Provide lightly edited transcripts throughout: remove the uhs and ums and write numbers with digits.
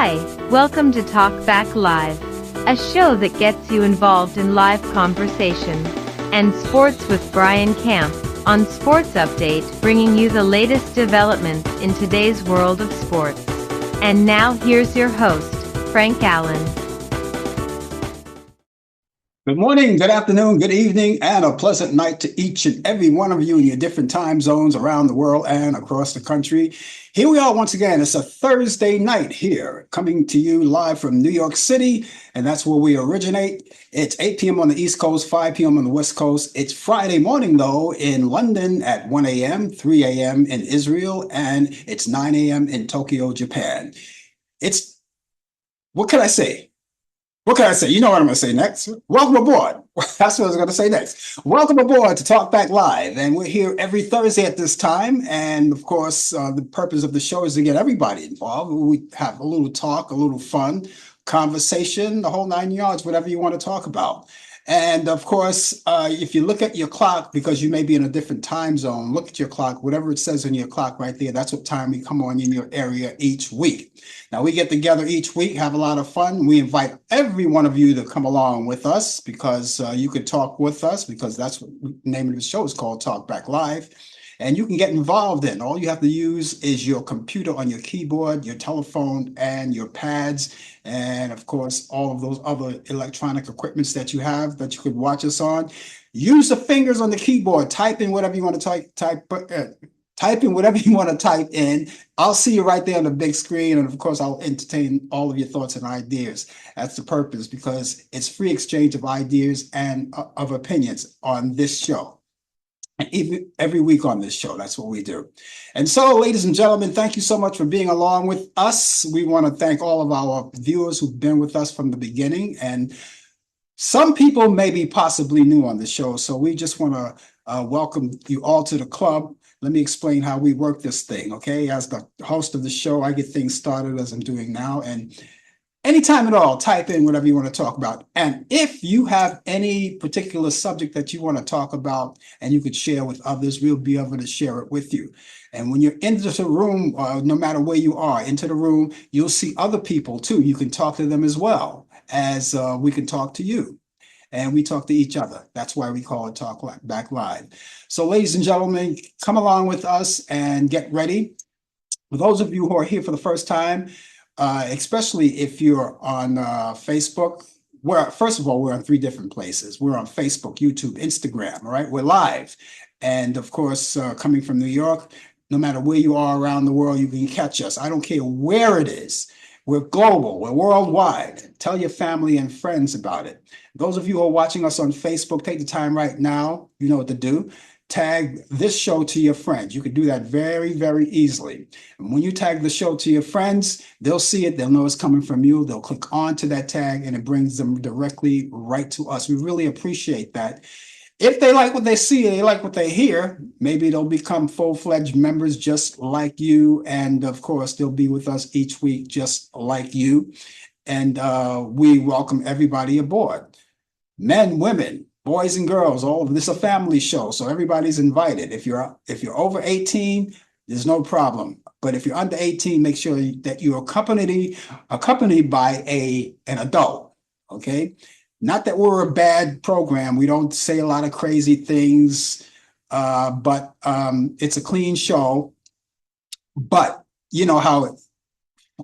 Hi, welcome to Talk Back Live, a show that gets you involved in live conversation and sports with Brian Camp on Sports Update, bringing you the latest developments in today's world of sports. And now here's your host, Frank Allan. Good morning, good afternoon, good evening, and a pleasant night to each and every one of you in your different time zones around the world and across the country. Here we are once again. It's a Thursday night here, coming to you live from New York City, and that's where we originate. It's 8 p.m. on the East Coast, 5 p.m. on the West Coast. It's Friday morning, though, in London at 1 a.m., 3 a.m. in Israel, and it's 9 a.m. in Tokyo, Japan. What can I say? What can I say? You know what I'm going to say next. Welcome aboard. That's what I was going to say next. Welcome aboard to Talk Back Live. And we're here every Thursday at this time. And of course, the purpose of the show is to get everybody involved. We have a little talk, a little fun, conversation, the whole 9 yards, whatever you want to talk about. And of course, if you look at your clock, because you may be in a different time zone, look at your clock, whatever it says on your clock right there, that's what time we come on in your area each week. Now, we get together each week, have a lot of fun. We invite every one of you to come along with us because you can talk with us, because that's what the name of the show is called, Talk Back Live. And you can get involved in. All you have to use is your computer on your keyboard, your telephone, and your pads, and of course, all of those other electronic equipments that you have that you could watch us on. Use the fingers on the keyboard. Type in whatever you want to type in whatever you want to type in. I'll see you right there on the big screen, and of course, I'll entertain all of your thoughts and ideas. That's the purpose, because it's free exchange of ideas and of opinions on this show. Even every week on this show, that's what we do. And so, ladies and gentlemen, thank you so much for being along with us. We want to thank all of our viewers who've been with us from the beginning. And some people may be possibly new on the show, so we just want to welcome you all to the club. Let me explain how we work this thing, okay? As the host of the show, I get things started as I'm doing now. And anytime at all, type in whatever you want to talk about. And if you have any particular subject that you want to talk about and you could share with others, we'll be able to share it with you. And when you're into the room, no matter where you are, into the room, you'll see other people too. You can talk to them as well as we can talk to you. And we talk to each other. That's why we call it Talk Back Live. So ladies and gentlemen, come along with us and get ready. For those of you who are here for the first time, especially if you're on Facebook, first of all, we're on 3 different places. We're on Facebook, YouTube, Instagram, all right? We're live. And of course, coming from New York, no matter where you are around the world, you can catch us. I don't care where it is. We're global, we're worldwide. Tell your family and friends about it. Those of you who are watching us on Facebook, take the time right now, you know what to do. Tag this show to your friends. You can do that very, very easily. And when you tag the show to your friends, they'll see it. They'll know it's coming from you. They'll click on to that tag and it brings them directly right to us. We really appreciate that. If they like what they see, they like what they hear, maybe they'll become full-fledged members just like you. And of course, they'll be with us each week just like you. And we welcome everybody aboard. Men, women, boys and girls, all of this is a family show, so everybody's invited. If you're over 18, there's no problem. But if you're under 18, make sure that you're accompanied by an adult. Okay, not that we're a bad program. We don't say a lot of crazy things, but it's a clean show. But you know how,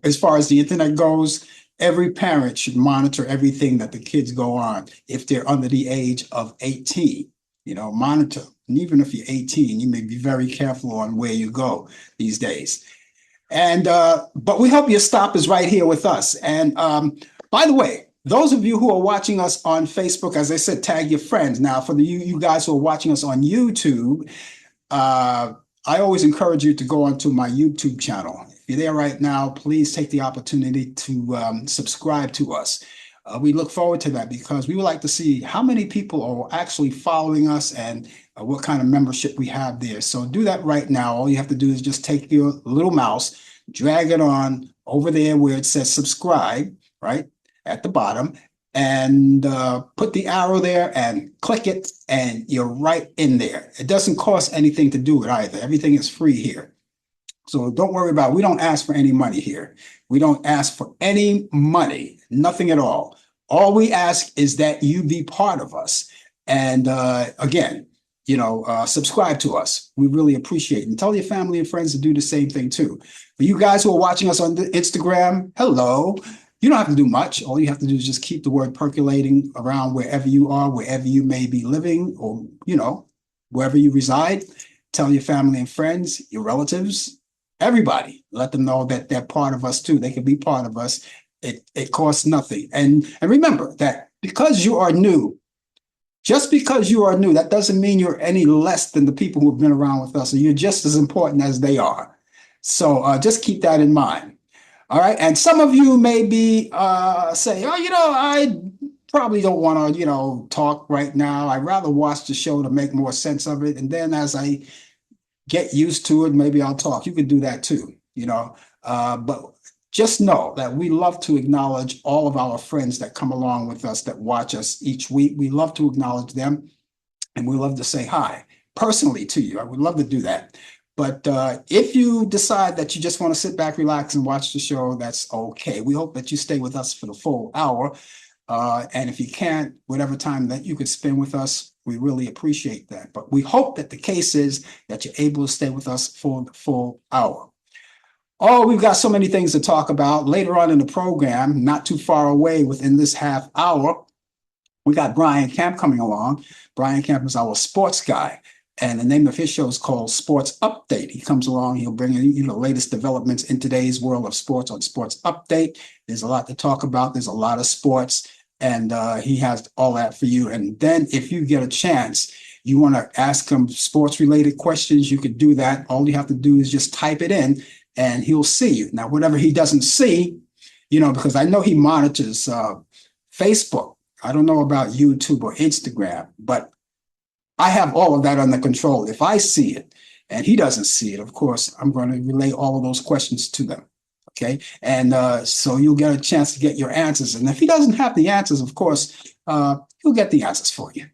as far as the internet goes, every parent should monitor everything that the kids go on. If they're under the age of 18, monitor. And even if you're 18, you may be very careful on where you go these days. And but we hope your stop is right here with us. And by the way, those of you who are watching us on Facebook, as I said, tag your friends. Now, for you guys who are watching us on YouTube, I always encourage you to go onto my YouTube channel. If you're there right now, please take the opportunity to subscribe to us. We look forward to that because we would like to see how many people are actually following us and what kind of membership we have there. So do that right now. All you have to do is just take your little mouse, drag it on over there where it says subscribe, right, at the bottom, and put the arrow there and click it, and you're right in there. It doesn't cost anything to do it either. Everything is free here. So don't worry about it. We don't ask for any money here. We don't ask for any money, nothing at all. All we ask is that you be part of us. And again, subscribe to us. We really appreciate it. And tell your family and friends to do the same thing too. For you guys who are watching us on the Instagram, hello. You don't have to do much. All you have to do is just keep the word percolating around wherever you are, wherever you may be living, or, wherever you reside. Tell your family and friends, your relatives, everybody. Let them know that they're part of us too. They can be part of us. It costs nothing. And remember that because you are new, just because you are new, that doesn't mean you're any less than the people who have been around with us. And you're just as important as they are. So just keep that in mind. All right. And some of you may be saying, oh, I probably don't want to, talk right now. I'd rather watch the show to make more sense of it. And then as I get used to it, maybe I'll talk. You could do that too, but just know that we love to acknowledge all of our friends that come along with us, that watch us each week. We love to acknowledge them, and we love to say hi personally to you. I would love to do that. But if you decide that you just want to sit back, relax, and watch the show, that's okay. We hope that you stay with us for the full hour. And if you can't, whatever time that you could spend with us, we really appreciate that. But we hope that the case is that you're able to stay with us for the full hour. Oh, we've got so many things to talk about later on in the program, not too far away within this half hour. We got Brian Camp coming along. Brian Camp is our sports guy. And the name of his show is called Sports Update. He comes along, he'll bring in the latest developments in today's world of sports on Sports Update. There's a lot to talk about. There's a lot of sports, and he has all that for you. And then if you get a chance, you want to ask him sports-related questions, you could do that. All you have to do is just type it in, and he'll see you. Now, whatever he doesn't see, because I know he monitors Facebook. I don't know about YouTube or Instagram, but I have all of that under control. If I see it and he doesn't see it, of course, I'm going to relay all of those questions to them. Okay. And so you'll get a chance to get your answers. And if he doesn't have the answers, of course, he'll get the answers for you.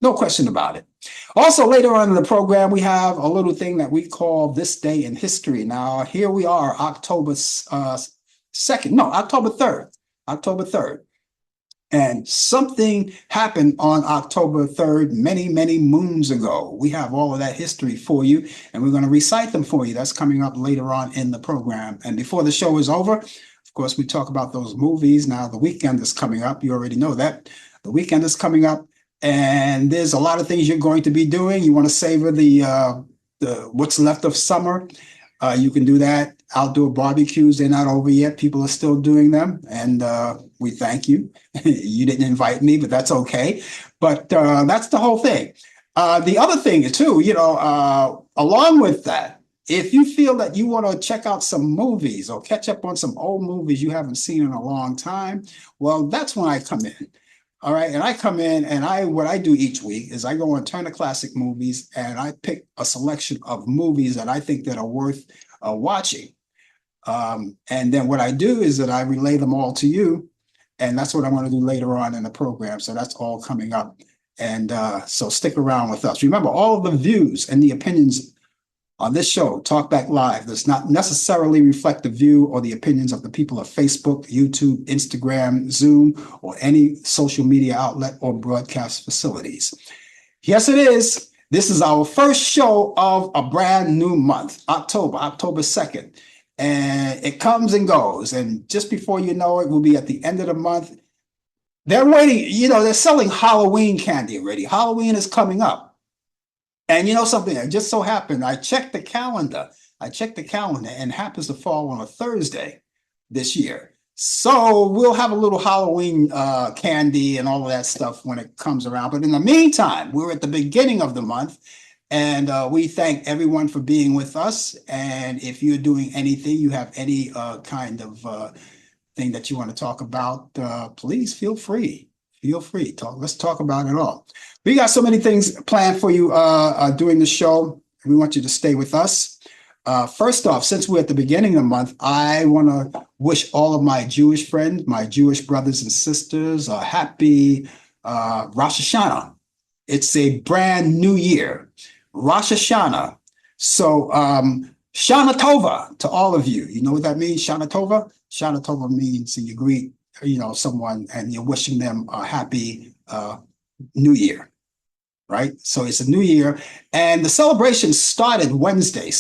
No question about it. Also, later on in the program, we have a little thing that we call This Day in History. Now, here we are, October 3rd. October 3rd. And something happened on October 3rd, many, many moons ago. We have all of that history for you, and we're going to recite them for you. That's coming up later on in the program. And before the show is over, of course, we talk about those movies. Now, the weekend is coming up. You already know that. The weekend is coming up, and there's a lot of things you're going to be doing. You want to savor the what's left of summer. You can do that. Outdoor barbecues, they're not over yet. People are still doing them, and we thank you. You didn't invite me, but that's okay. But that's the whole thing. The other thing is too, along with that, if you feel that you want to check out some movies or catch up on some old movies you haven't seen in a long time, well, that's when I come in. All right. And I come in and what I do each week is I go on Turner Classic Movies and I pick a selection of movies that I think that are worth watching. And then what I do is that I relay them all to you. And that's what I'm going to do later on in the program. So that's all coming up. And so stick around with us. Remember, all of the views and the opinions on this show, Talk Back Live, does not necessarily reflect the view or the opinions of the people of Facebook, YouTube, Instagram, Zoom, or any social media outlet or broadcast facilities. Yes, it is. This is our first show of a brand new month, October 2nd. And it comes and goes. And just before you know it, we'll be at the end of the month. They're waiting, they're selling Halloween candy already. Halloween is coming up. And something, it just so happened, I checked the calendar and it happens to fall on a Thursday this year. So we'll have a little Halloween candy and all of that stuff when it comes around. But in the meantime, we're at the beginning of the month. And we thank everyone for being with us. And if you're doing anything, you have any kind of thing that you want to talk about, please feel free. Let's talk about it all. We got so many things planned for you during the show. We want you to stay with us. First off, since we're at the beginning of the month, I want to wish all of my Jewish friends, my Jewish brothers and sisters, a happy Rosh Hashanah. It's a brand new year. Rosh Hashanah. So Shana Tova to all of you. You know what that means, Shana Tova? Shana Tova means you greet, someone and you're wishing them a happy new year, right? So it's a new year. And the celebration started Wednesday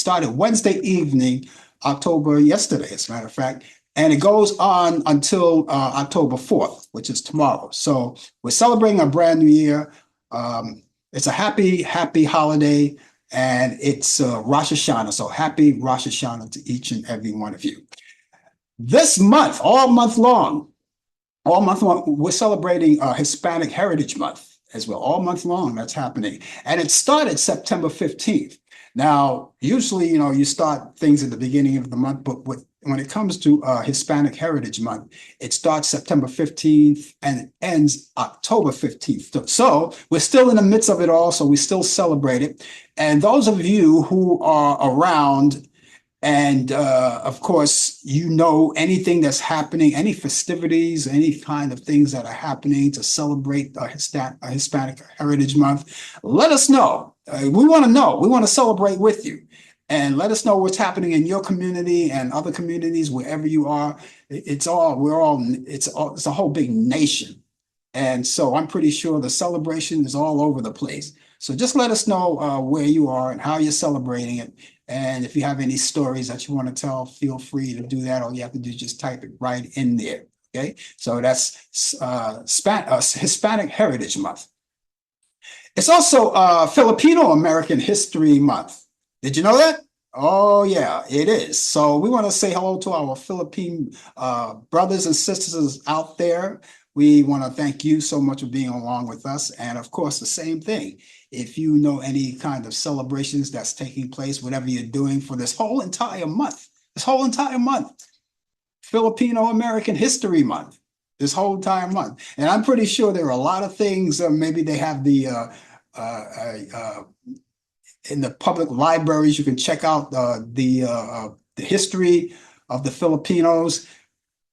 evening, October yesterday, as a matter of fact. And it goes on until October 4th, which is tomorrow. So we're celebrating a brand new year. It's a happy, happy holiday. And it's Rosh Hashanah. So happy Rosh Hashanah to each and every one of you. This month, all month long, we're celebrating Hispanic Heritage Month as well. All month long, that's happening. And it started September 15th. Now, usually, you start things at the beginning of the month, but when it comes to Hispanic Heritage Month, it starts September 15th and it ends October 15th. So we're still in the midst of it all, so we still celebrate it. And those of you who are around and of course, anything that's happening, any festivities, any kind of things that are happening to celebrate Hispanic Heritage Month, let us know. We want to know. We want to celebrate with you. And let us know what's happening in your community and other communities, wherever you are. It's a whole big nation. And so I'm pretty sure the celebration is all over the place. So just let us know where you are and how you're celebrating it. And if you have any stories that you want to tell, feel free to do that. All you have to do is just type it right in there. Okay, so that's Hispanic Heritage Month. It's also Filipino American History Month. Did you know that? Oh, yeah, it is. So we want to say hello to our Philippine brothers and sisters out there. We want to thank you so much for being along with us. And of course, the same thing. If you know any kind of celebrations that's taking place, whatever you're doing for this whole entire month, Filipino American History Month, this whole entire month. And I'm pretty sure there are a lot of things, maybe they have in the public libraries, you can check out the history of the Filipinos.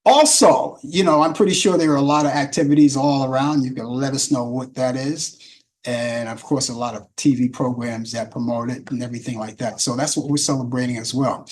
Also, I'm pretty sure there are a lot of activities all around. You can let us know what that is. And of course, a lot of TV programs that promote it and everything like that. So that's what we're celebrating as well.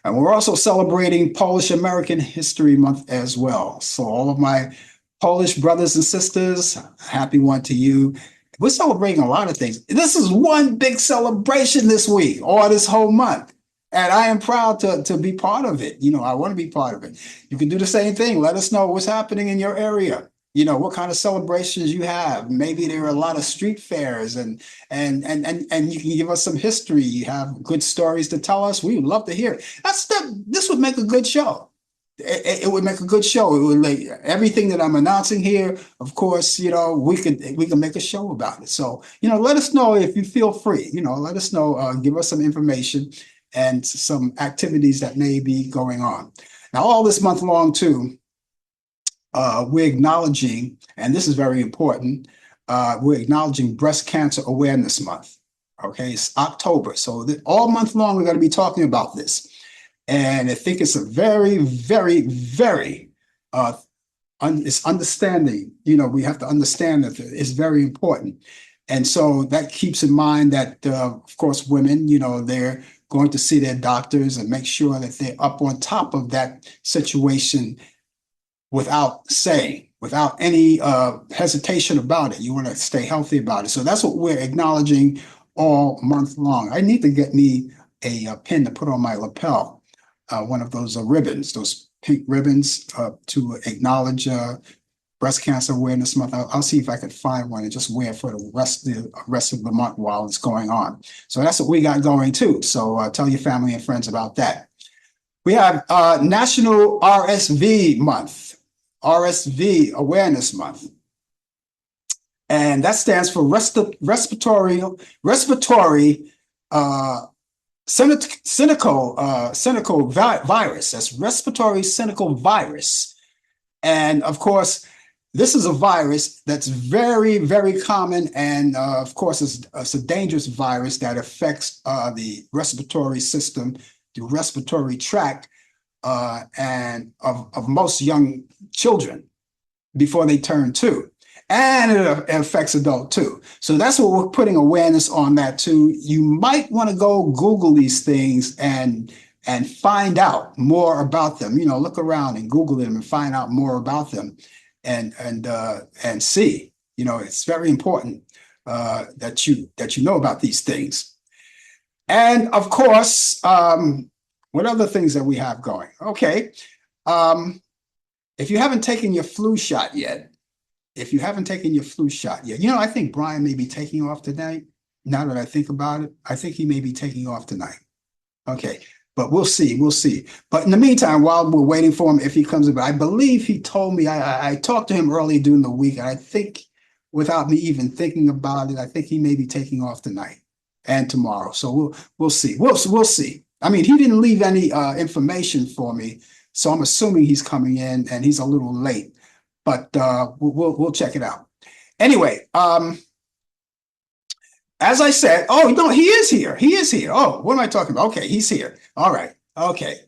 And we're also celebrating Polish American History Month as well. So all of my Polish brothers and sisters, happy one to you. We're celebrating a lot of things. This is one big celebration this week or this whole month. And I am proud to be part of it. I want to be part of it. You can do the same thing. Let us know what's happening in your area. What kind of celebrations you have. Maybe there are a lot of street fairs and you can give us some history. You have good stories to tell us. We would love to hear it. This would make a good show. It would make a good show. It would like everything that I'm announcing here. Of course, we can make a show about it. So, let us know if you feel free. Let us know. Give us some information and some activities that may be going on. Now, all this month long too, we're acknowledging, and this is very important, we're acknowledging Breast Cancer Awareness Month. Okay, it's October. So all month long, we're going to be talking about this. And I think it's a very, very, very, it's understanding, we have to understand that it's very important. And so that keeps in mind that, of course, women, they're going to see their doctors and make sure that they're up on top of that situation without any hesitation about it. You want to stay healthy about it. So that's what we're acknowledging all month long. I need to get me a pin to put on my lapel, one of those ribbons, those pink ribbons to acknowledge Breast Cancer Awareness Month. I'll see if I can find one and just wear it for the rest of the month while it's going on. So that's what we got going too. So tell your family and friends about that. We have National RSV Month, RSV Awareness Month. And that stands for respiratory syncytial virus. That's respiratory syncytial virus. And of course, this is a virus that's very, very common. And of course, it's a dangerous virus that affects the respiratory system, the respiratory tract, and of most young children before they turn 2. and it affects adult too. So that's what we're putting awareness on that too. You might want to go Google these things and find out more about them. You know, look around and Google them and find out more about them, and see. You know, it's very important that you know about these things. And of course, what other things that we have going? Okay, um, if you haven't taken your flu shot yet, if you haven't taken your flu shot yet, you know, I think Brian may be taking off tonight. Now that I think about it, I think he may be taking off tonight. Okay, but we'll see. We'll see. But in the meantime, while we're waiting for him, if he comes about, I believe he told me, I talked to him early during the week, and I think without me even thinking about it, I think he may be taking off tonight and tomorrow. So we'll see. We'll see. I mean, he didn't leave any information for me, so I'm assuming he's coming in and he's a little late, but we'll check it out. Anyway, as I said, oh no, he is here. He is here. Oh, what am I talking about? Okay, he's here. All right. Okay.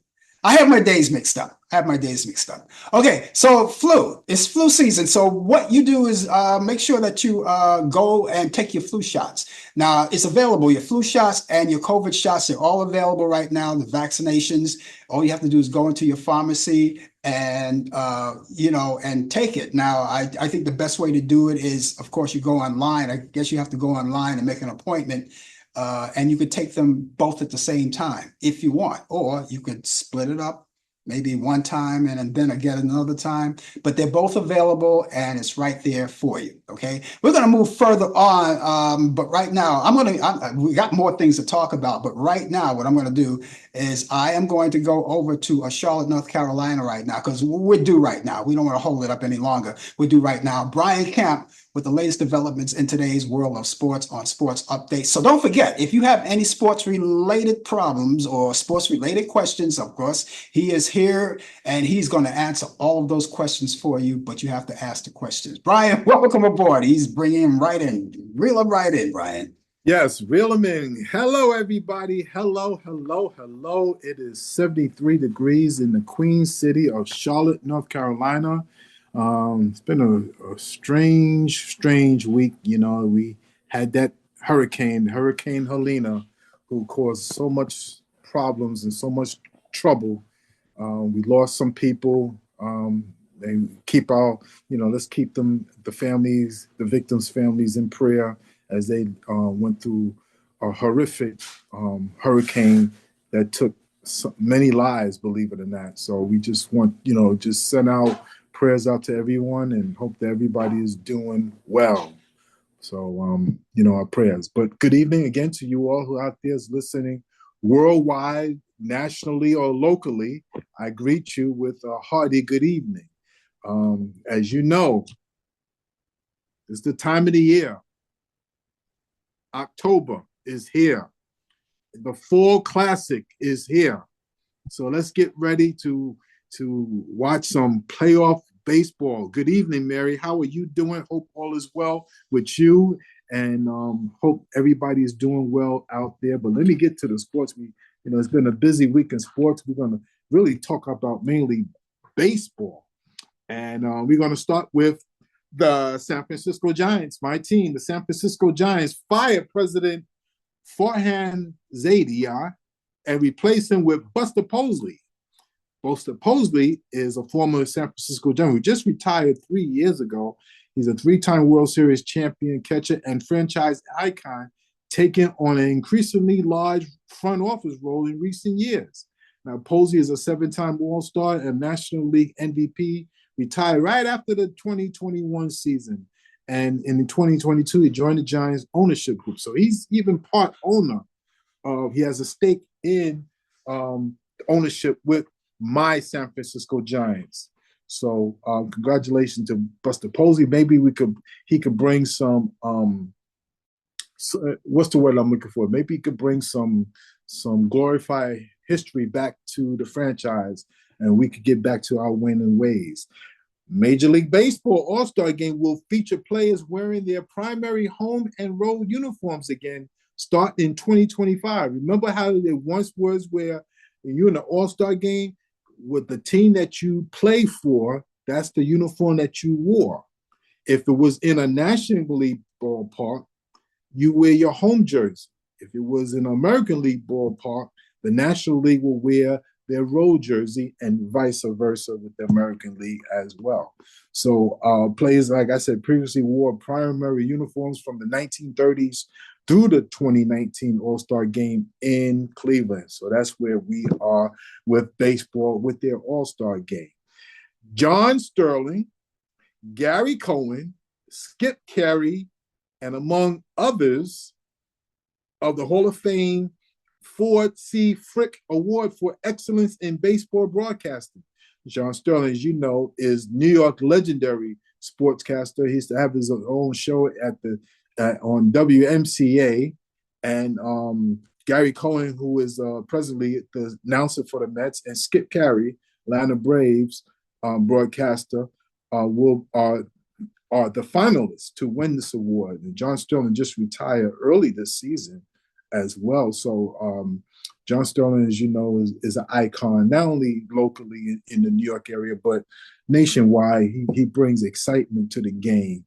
I have my days mixed up. I have my days mixed up. Okay, so flu. It's flu season. So what you do is make sure that you go and take your flu shots. Now, it's available. Your flu shots and your COVID shots are all available right now. The vaccinations. All you have to do is go into your pharmacy and and take it. Now, I think the best way to do it is, of course, you go online. I guess you have to go online and make an appointment. And you could take them both at the same time if you want, or you could split it up, maybe one time and then again another time. But they're both available and it's right there for you. Okay, we're going to move further on, but right now we got more things to talk about. But right now, what I'm going to do is I am going to go over to Charlotte, North Carolina right now because we're due right now. We don't want to hold it up any longer. We're due right now. Brian Camp with the latest developments in today's world of sports on Sports Update. So don't forget, if you have any sports related problems or sports related questions, of course, he is here and he's going to answer all of those questions for you, but you have to ask the questions. Brian, welcome aboard. He's bringing him right in. Reel him right in, Brian. Yes, reel them in. Hello, everybody. Hello, hello, hello. It is 73 degrees in the Queen City of Charlotte, North Carolina. It's been a strange week. You know, we had that Hurricane Helena, who caused so much problems and so much trouble. We lost some people. And keep let's keep the families, the victims' families in prayer as they went through a horrific hurricane that took many lives, believe it or not. So we just want, just send out prayers out to everyone and hope that everybody is doing well. So, our prayers. But good evening again to you all who out there is listening worldwide, nationally, or locally. I greet you with a hearty good evening. As you know, it's the time of the year. October is here. The Fall Classic is here. So let's get ready to watch some playoff baseball. Good evening, Mary. How are you doing? Hope all is well with you, and hope everybody is doing well out there. But let me get to the sports. It's been a busy week in sports. We're going to really talk about mainly baseball. And we're going to start with the San Francisco Giants, my team. The San Francisco Giants fired President Farhan Zaidi and replaced him with Buster Posey. Buster Posey is a former San Francisco Giant who just retired 3 years ago. He's a three-time World Series champion catcher and franchise icon, taking on an increasingly large front office role in recent years. Now, Posey is a seven-time All-Star and National League MVP, retired right after the 2021 season. And in 2022, he joined the Giants ownership group. So he's even part owner he has a stake in ownership with my San Francisco Giants. So congratulations to Buster Posey. Maybe he could bring some, what's the word I'm looking for? Maybe he could bring some glorified history back to the franchise, and we could get back to our winning ways. Major League Baseball All-Star Game will feature players wearing their primary home and road uniforms again, starting in 2025. Remember how it once was where you're in an All-Star Game with the team that you play for, that's the uniform that you wore. If it was in a National League ballpark, you wear your home jersey. If it was in an American League ballpark, the National League will wear their road jersey and vice versa with the American League as well. So players, like I said, previously wore primary uniforms from the 1930s through the 2019 All-Star Game in Cleveland. So that's where we are with baseball with their All-Star Game. John Sterling, Gary Cohen, Skip Carey, and among others of the Hall of Fame Ford C. Frick Award for Excellence in Baseball Broadcasting. John Sterling, as you know, is New York legendary sportscaster. He used to have his own show on WMCA. And Gary Cohen, who is presently the announcer for the Mets, and Skip Carey, Atlanta Braves broadcaster, are the finalists to win this award. And John Sterling just retired early this season as well. So John Sterling, as you know, is an icon, not only locally in the New York area, but nationwide. He brings excitement to the game.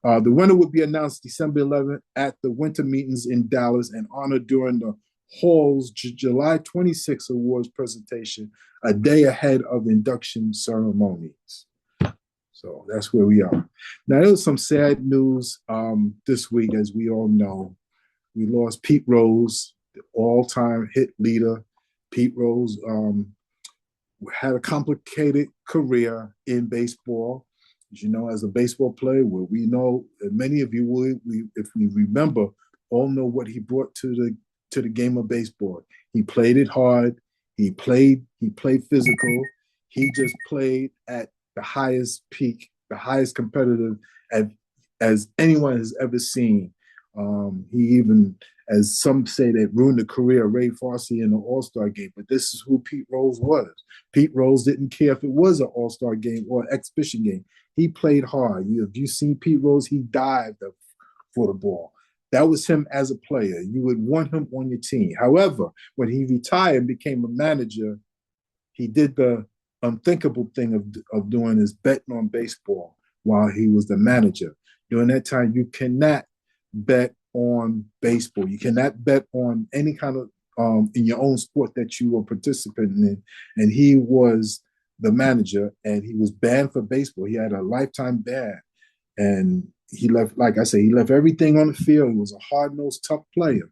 The winner would be announced December 11th at the winter meetings in Dallas and honored during the Hall's July 26th awards presentation, a day ahead of induction ceremonies. So that's where we are. Now, there was some sad news this week, as we all know. We lost Pete Rose, the all-time hit leader. Pete Rose had a complicated career in baseball. As you know, as a baseball player, where we know, and many of you if we remember, all know what he brought to the game of baseball. He played it hard. He played physical. He just played at the highest peak, the highest competitive as anyone has ever seen. He even, as some say, that ruined the career of Ray Farsi in the All-Star game. But this is who Pete Rose was. Pete Rose didn't care if it was an All-Star game or an exhibition game. He played hard. If you seen Pete Rose, he dived for the ball. That was him as a player. You would want him on your team. However, when he retired and became a manager, he did the unthinkable thing of doing is betting on baseball while he was the manager. During that time, you cannot bet on baseball. You cannot bet on any kind of in your own sport that you were participating in. And he was the manager, and he was banned for baseball. He had a lifetime ban, and he left. Like I say, he left everything on the field. He was a hard-nosed, tough player.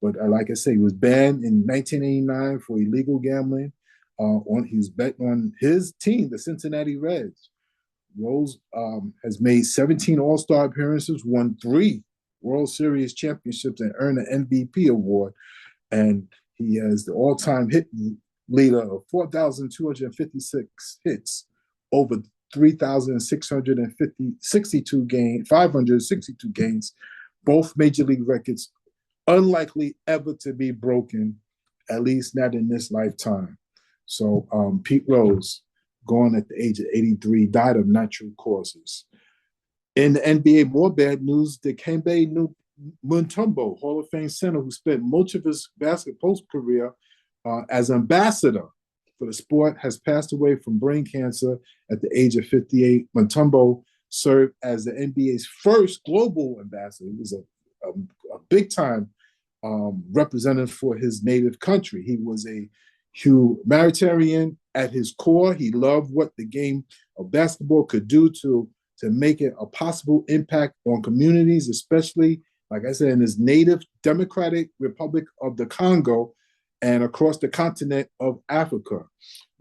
But like I say, he was banned in 1989 for illegal gambling. He was betting on his team, the Cincinnati Reds. Rose has made 17 All-Star appearances, won 3 World Series championships, and earned an MVP award. And he has the all-time hit leader of 4,256 hits over 3,662 games, 562 games, both major league records, unlikely ever to be broken, at least not in this lifetime. So Pete Rose, gone at the age of 83, died of natural causes. In the NBA, more bad news, Dikembe Mutombo, Hall of Fame center, who spent much of his basketball career as ambassador for the sport, has passed away from brain cancer at the age of 58. Mutombo served as the NBA's first global ambassador. He was a big-time representative for his native country. He was a humanitarian at his core. He loved what the game of basketball could do to make it a possible impact on communities, especially, like I said, in his native Democratic Republic of the Congo and across the continent of Africa.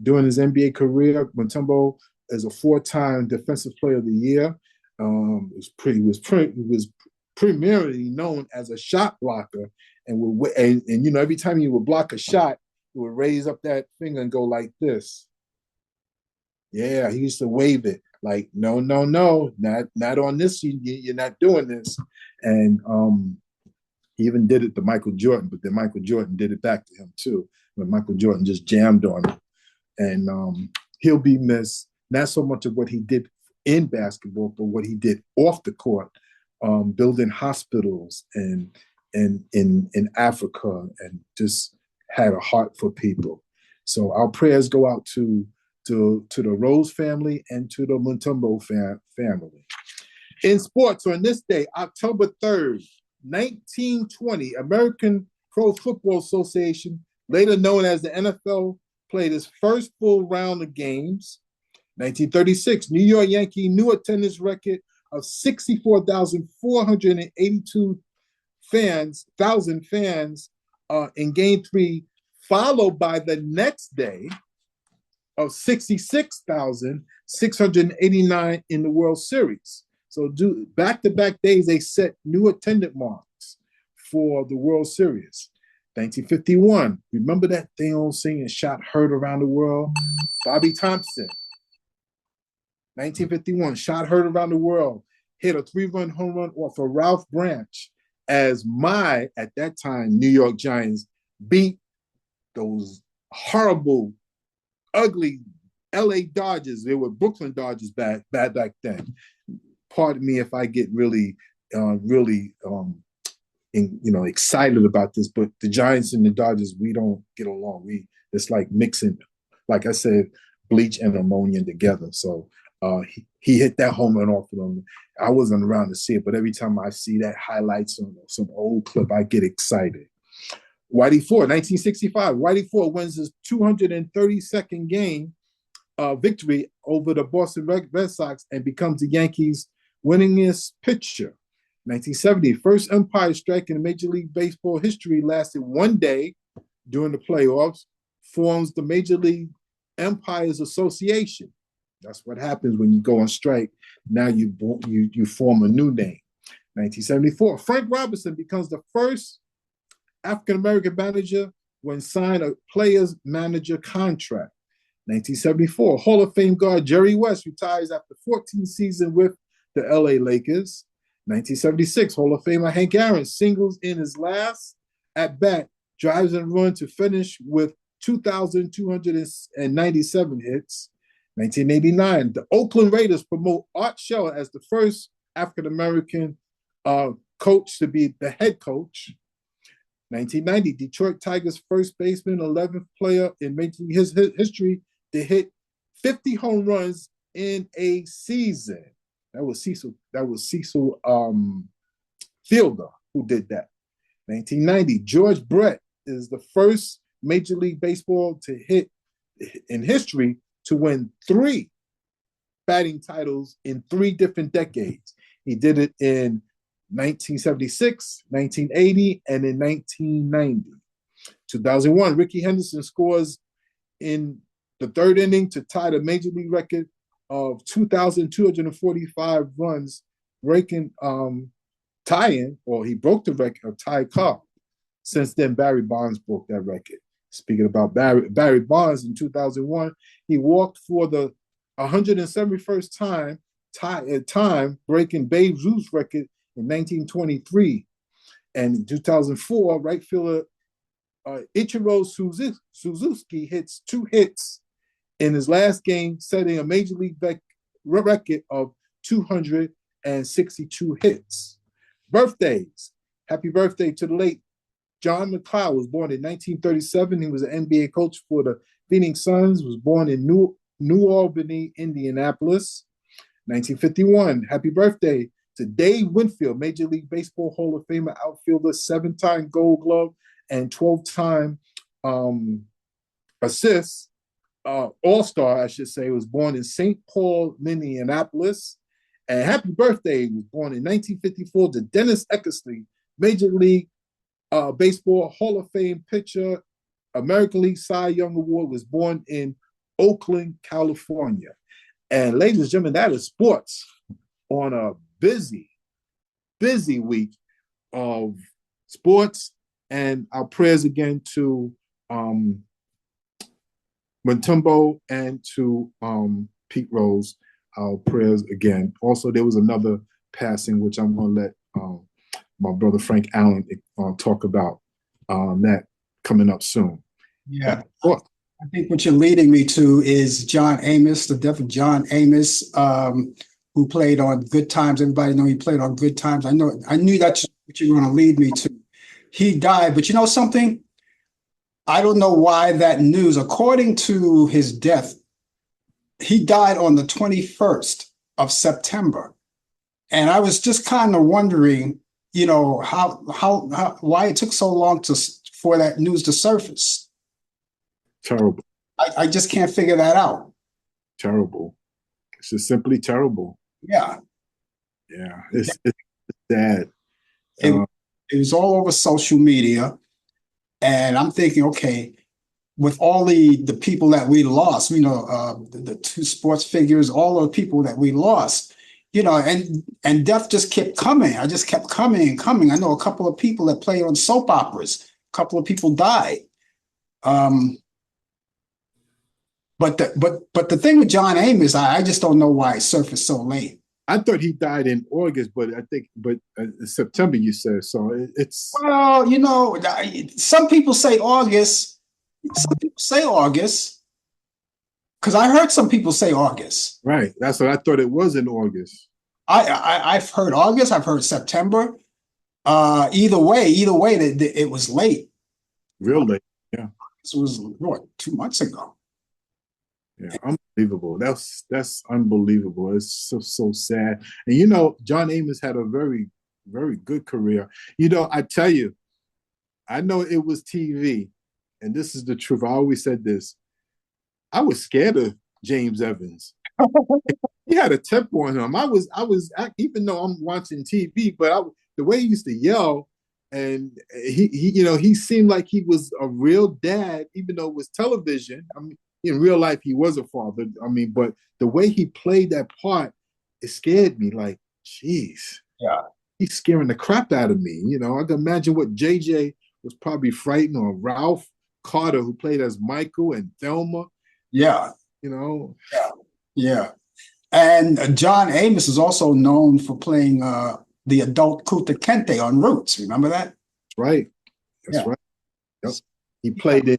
During his NBA career, Mutombo is a 4-time Defensive Player of the Year. He was primarily known as a shot blocker, and you know, every time he would block a shot, he would raise up that finger and go like this. Yeah, he used to wave it like, no, not on this. You're not doing this. And he even did it to Michael Jordan, but then Michael Jordan did it back to him too, when Michael Jordan just jammed on him. And he'll be missed, not so much of what he did in basketball, but what he did off the court, building hospitals and in Africa, and just had a heart for people. So our prayers go out to the Rose family and to the Mutombo family. In sports, on this day, October 3rd, 1920, American Pro Football Association, later known as the NFL, played its first full round of games. 1936, New York Yankee new attendance record of 64,482 fans in Game 3, followed by the next day of 66,689 in the World Series. So back-to-back days, they set new attendance marks for the World Series. 1951, remember that thing on singing shot heard around the world? Bobby Thompson. 1951, shot heard around the world, hit a 3-run home run off of Ralph Branch as at that time, New York Giants beat those horrible, ugly LA Dodgers. They were Brooklyn Dodgers bad back then. Pardon me if I get really excited about this, but the Giants and the Dodgers, we don't get along. It's like mixing, like I said, bleach and ammonia together. So he hit that home run off of them. I wasn't around to see it, but every time I see that highlights on some old clip, I get excited. Whitey Ford, 1965. Whitey Ford wins his 232nd game victory over the Boston Red Sox and becomes the Yankees' winningest pitcher. 1970, first umpire strike in Major League Baseball history lasted 1 day during the playoffs, forms the Major League Umpires Association. That's what happens when you go on strike. Now you form a new name. 1974, Frank Robinson becomes the first African-American manager when signed a player's manager contract. 1974, Hall of Fame guard Jerry West retires after 14 seasons with the LA Lakers. 1976, Hall of Famer Hank Aaron singles in his last at-bat, drives and runs to finish with 2,297 hits. 1989, the Oakland Raiders promote Art Shell as the first African-American coach to be the head coach. 1990, Detroit Tigers first baseman, 11th player in Major League history to hit 50 home runs in a season. That was Cecil Fielder who did that. 1990, George Brett is the first Major League Baseball to hit in history to win 3 batting titles in 3 different decades. He did it in 1976, 1980, and in 1990. 2001, Rickey Henderson scores in the 3rd inning to tie the Major League record of 2,245 runs, breaking he broke the record of Ty Cobb. Since then, Barry Bonds broke that record. Speaking about Barry Bonds in 2001, he walked for the 171st time, breaking Babe Ruth's record in 1923. And in 2004, right fielder Ichiro Suzuki hits 2 hits in his last game, setting a Major League record of 262 hits. Birthdays. Happy birthday to the late John McCloud, was born in 1937. He was an NBA coach for the Phoenix Suns, was born in New Albany, Indianapolis. 1951, happy birthday to Dave Winfield, Major League Baseball Hall of Famer outfielder, 7-time Gold Glove and 12-time assists, All-Star, I should say, was born in St. Paul, Minneapolis. And happy birthday, he was born in 1954 to Dennis Eckersley, Major League Baseball Hall of Fame pitcher, American League Cy Young Award, was born in Oakland, California. And ladies and gentlemen, that is sports on a busy week of sports. And our prayers again to Mutombo and to Pete Rose. Our prayers again. Also, there was another passing, which I'm going to let my brother Frank Allan talk about that coming up soon. Yeah. I think what you're leading me to is John Amos, the death of John Amos, who played on Good Times. Everybody know he played on Good Times. I knew that's what you were going to lead me to. He died, but you know something? I don't know why that news, according to his death, he died on the 21st of September. And I was just kind of wondering, why it took so long for that news to surface. Terrible, I just can't figure that out. terrible. It's just simply terrible. Yeah. Yeah, it's sad. It, Uh, it was all over social media. And I'm thinking, okay, with all the people that we lost, the two sports figures, all the people that we lost, and death just kept coming. I just kept coming and coming. I know a couple of people that played on soap operas. A couple of people died. But the thing with John Amos, I just don't know why it surfaced so late. I thought he died in August, but I think, September you said, so it's Well, some people say August. Some people say August because I heard some people say August. right. That's what I thought it was in August. I've heard August. I've heard September. Either way, it was late. Real late. Yeah. This was what, 2 months ago. Yeah, unbelievable. That's unbelievable. It's so sad. And John Amos had a very, very good career. I tell you, I know it was TV, and this is the truth. I always said this. I was scared of James Evans. He had a temper on him. I was even though I'm watching TV, but the way he used to yell, and he seemed like he was a real dad, even though it was television. I mean, in real life, he was a father. I mean, but the way he played that part, it scared me. Like, geez, Yeah. he's scaring the crap out of me. I can imagine what JJ was probably frightened, or Ralph Carter, who played as Michael, and Thelma. Yeah. Yeah. Yeah. And John Amos is also known for playing the adult Kunta Kinte on Roots. Remember that? That's right. That's right. Yep. He played in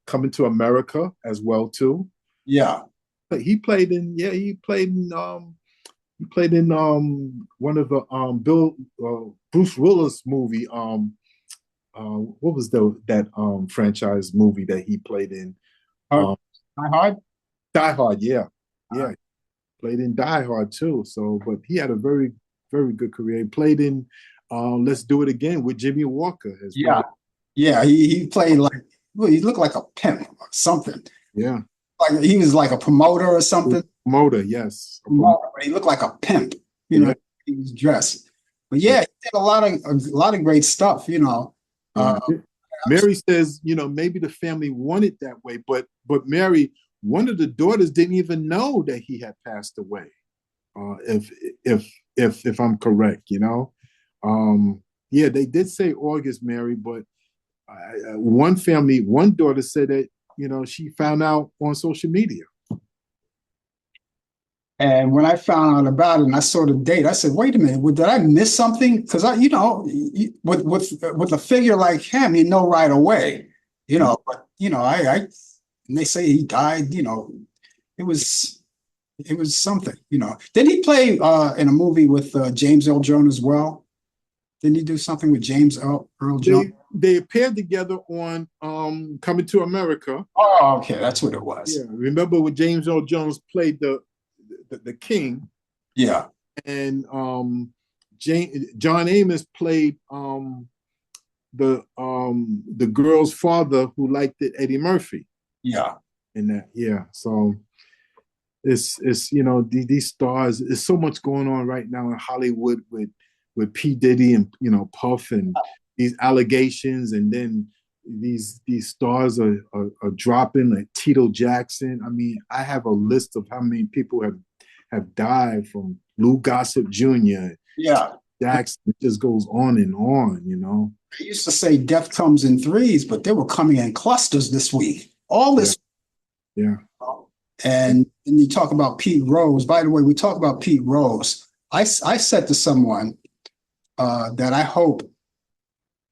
Coming to America as well too. Yeah. But he played in one of the Bruce Willis movie. What was that franchise movie that he played in? Die Hard? Die Hard, yeah. Yeah. Played in Die Hard too. So, but he had a very, very good career. He played in Let's Do It Again with Jimmy Walker as well. Yeah, he played he looked like a pimp or something. Yeah. Like he was like a promoter or something. Promoter, yes. Promoter, but he looked like a pimp, he was dressed. But yeah, he did a lot of great stuff, Mary says, maybe the family wanted that way, but Mary, one of the daughters didn't even know that he had passed away. If I'm correct, yeah, they did say August, Mary, but one daughter said that she found out on social media. And when I found out about it and I saw the date, I said, "Wait a minute, did I miss something?" Because with a figure like him, you know right away, But and they say he died. It was something. Did he play in a movie with James Earl Jones as well? Didn't he do something with James Earl Jones? They appeared together on Coming to America. Oh, okay, that's what it was. Yeah, remember when James Earl Jones played the king? Yeah, and John Amos played the girl's father who liked it, Eddie Murphy. Yeah, in that. Yeah, so it's these stars. There's so much going on right now in Hollywood with P. Diddy and Puff and these allegations, and then these stars are dropping, like Tito Jackson. I mean, I have a list of how many people have died, from Lou Gossett Jr. Yeah, Jackson. It just goes on and on. I used to say death comes in threes, but they were coming in clusters this week. All this. Yeah. And you talk about Pete Rose. By the way, we talk about Pete Rose. I said to someone that I hope,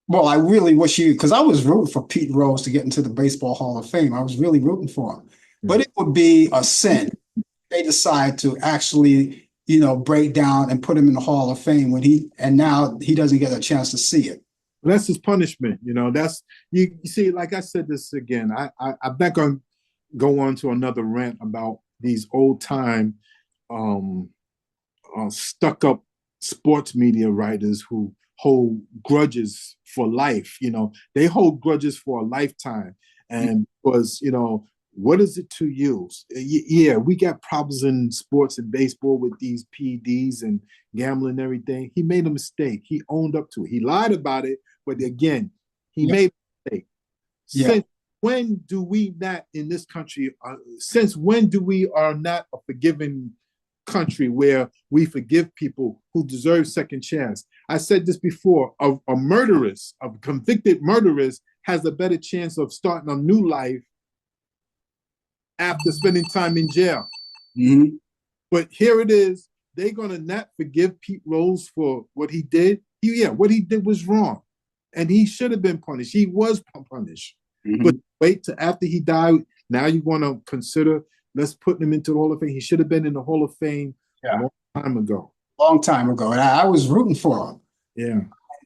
well, I really wish because I was rooting for Pete Rose to get into the Baseball Hall of Fame. I was really rooting for him. But it would be a sin if they decide to actually, break down and put him in the Hall of Fame now he doesn't get a chance to see it. That's his punishment. That's you see, like I said this again, I'm not going to go on to another rant about these old time stuck-up sports media writers who hold grudges for life. They hold grudges for a lifetime. And because, what is it to you? Yeah, we got problems in sports and baseball with these PDs and gambling and everything. He made a mistake. He owned up to it. He lied about it, but again, he made a mistake. Yeah. Since when do we not in this country, since when do we are not a forgiving country where we forgive people who deserve second chance? I said this before, a convicted murderess has a better chance of starting a new life after spending time in jail. Mm-hmm. But here it is, they're gonna not forgive Pete Rose for what he did. What he did was wrong. And he should have been punished. He was punished. Mm-hmm. But wait till after he died, now you want to consider, let's put him into the Hall of Fame. He should have been in the Hall of Fame a long time ago. Long time ago. And I was rooting for him. Yeah.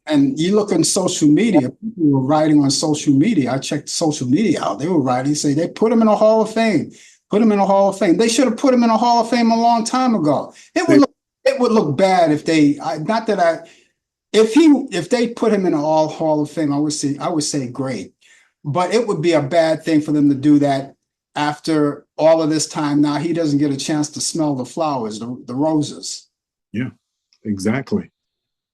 And you look on social media, people were writing on social media. I checked social media out. They were writing, say they put him in a Hall of Fame. Put him in a Hall of Fame. They should have put him in a Hall of Fame a long time ago. It would look bad if if they put him in a Hall of Fame. I would say great. But it would be a bad thing for them to do that after all of this time. Now he doesn't get a chance to smell the flowers, the roses. Yeah, exactly.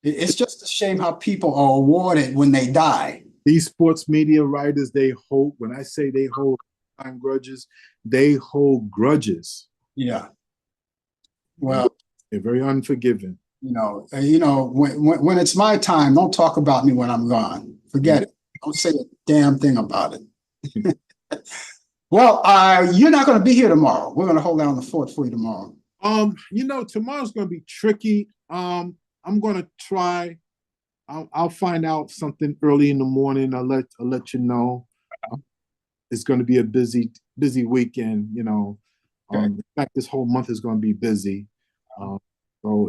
It's just a shame how people are awarded when they die. These sports media writers, when I say they hold time grudges, they hold grudges. Yeah. Well, they're very unforgiving. When it's my time, don't talk about me when I'm gone. Forget it. Don't say a damn thing about it. Well, you're not going to be here tomorrow. We're going to hold down the fort for you tomorrow. Tomorrow's going to be tricky. I'm going to try. I'll find out something early in the morning. I'll let you know. It's going to be a busy weekend. Okay. In fact, this whole month is going to be busy. So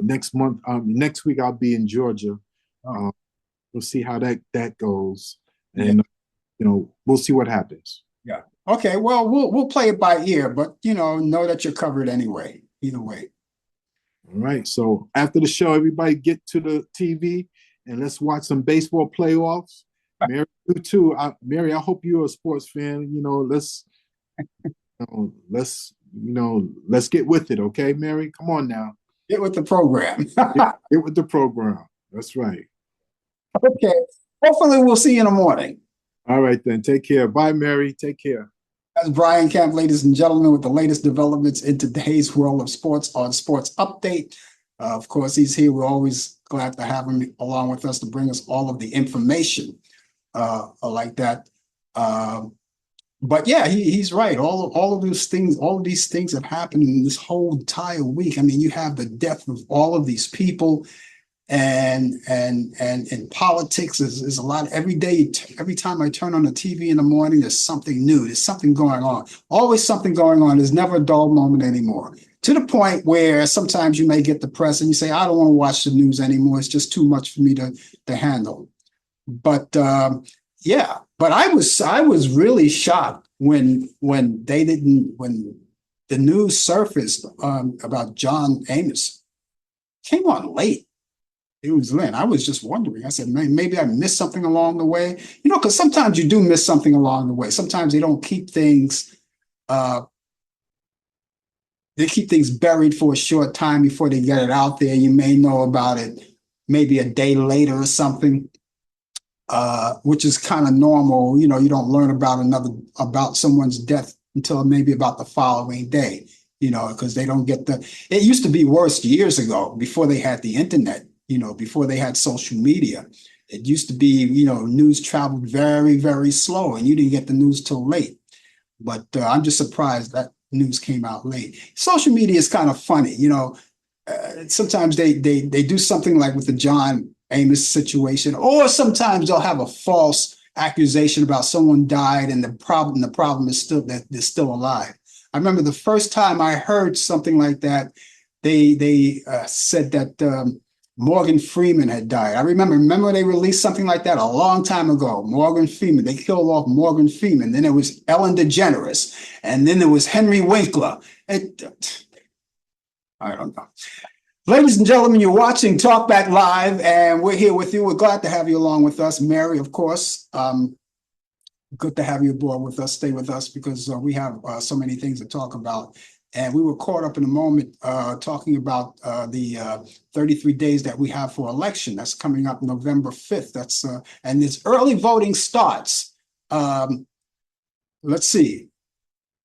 next week I'll be in Georgia. We'll see how that goes, and we'll see what happens. Yeah. Okay. Well, we'll play it by ear, but know that you're covered anyway. Either way. All right. So after the show, everybody get to the TV and let's watch some baseball playoffs. Mary, you too. Mary, I hope you're a sports fan. Let's get with it, okay, Mary? Come on now. Get with the program. get with the program. That's right. Okay. Hopefully we'll see you in the morning. All right, then. Take care. Bye, Mary. Take care. That's Brian Camp, ladies and gentlemen, with the latest developments in today's world of sports on Sports Update. Of course, he's here. We're always glad to have him along with us to bring us all of the information like that. But yeah, he's right. All of these things have happened in this whole entire week. I mean, you have the death of all of these people, and in politics is a lot. Every day, every time I turn on the TV in the morning, there's something new. There's something going on. Always something going on. There's never a dull moment anymore. To the point where sometimes you may get depressed and you say, I don't want to watch the news anymore. It's just too much for me to handle. But yeah, but I was really shocked when the news surfaced about John Amos. Came on late. It was late. I was just wondering. I said, man, maybe I missed something along the way. Because sometimes you do miss something along the way. Sometimes they don't keep things. They keep things buried for a short time before they get it out there. You may know about it maybe a day later or something. Which is kind of normal. You don't learn about someone's death until maybe about the following day, because they don't get it used to be worse years ago before they had the internet, before they had social media. It used to be, news traveled very, very slow and you didn't get the news till late. But I'm just surprised that news came out late. Social media is kind of funny, sometimes they do something like with the John Amos situation, or sometimes they'll have a false accusation about someone died and the problem is still that they're still alive. I remember the first time I heard something like that, they said that Morgan Freeman had died. I remember they released something like that a long time ago. Morgan Freeman, they killed off Morgan Freeman. Then it was Ellen DeGeneres, and then there was Henry Winkler. I don't know. Ladies and gentlemen, you're watching Talk Back Live, and we're here with you. We're glad to have you along with us, Mary, of course. Good to have you aboard with us. Stay with us because we have so many things to talk about. And we were caught up in a moment talking about the 33 days that we have for election. That's coming up November 5th. That's and this early voting starts. Let's see.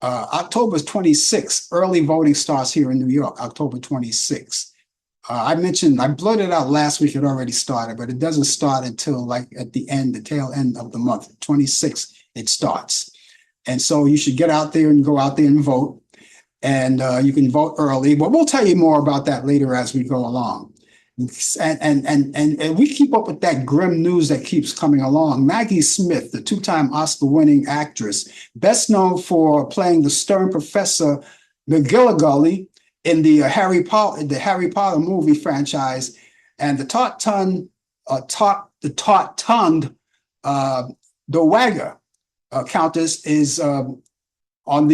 October 26th. Early voting starts here in New York, October 26th. I blurted out last week it already started, but it doesn't start until like at the end, the tail end of the month, 26th, it starts. And so you should get out there and go out there and vote. And you can vote early, but we'll tell you more about that later as we go along. And we keep up with that grim news that keeps coming along. Maggie Smith, the two-time Oscar-winning actress, best known for playing the stern Professor McGillicuddy in the Harry Potter movie franchise, and the taut-tongued Dowager Countess is name of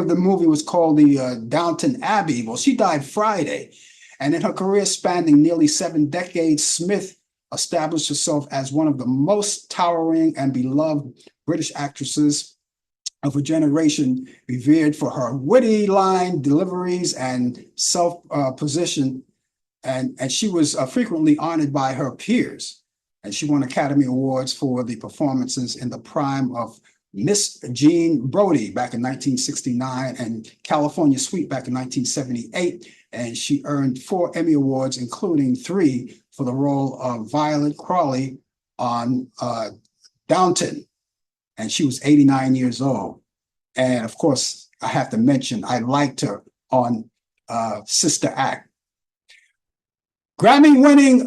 the movie was called the Downton Abbey. Well, she died Friday, and in her career spanning nearly 7 decades, Smith established herself as one of the most towering and beloved British actresses of a generation, revered for her witty line deliveries and self-position. And she was frequently honored by her peers. And she won Academy Awards for the performances in the prime of Miss Jean Brodie back in 1969 and California Suite back in 1978. And she earned 4 Emmy Awards, including 3 for the role of Violet Crawley on Downton. And she was 89 years old. And of course, I have to mention, I liked her on Sister Act. Grammy-winning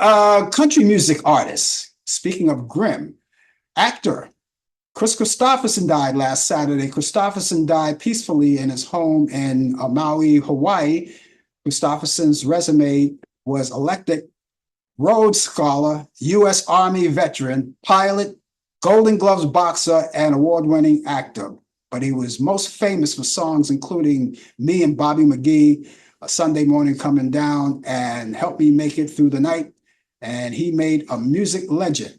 country music artist, speaking of grim, actor Chris Christopherson died last Saturday. Christopherson died peacefully in his home in Maui, Hawaii. Christopherson's resume was elected Rhodes Scholar, U.S. Army veteran, pilot, Golden Gloves boxer, and award-winning actor. But he was most famous for songs including Me and Bobby McGee, A Sunday Morning Coming Down, and Help Me Make It Through the Night. And he made a music legend,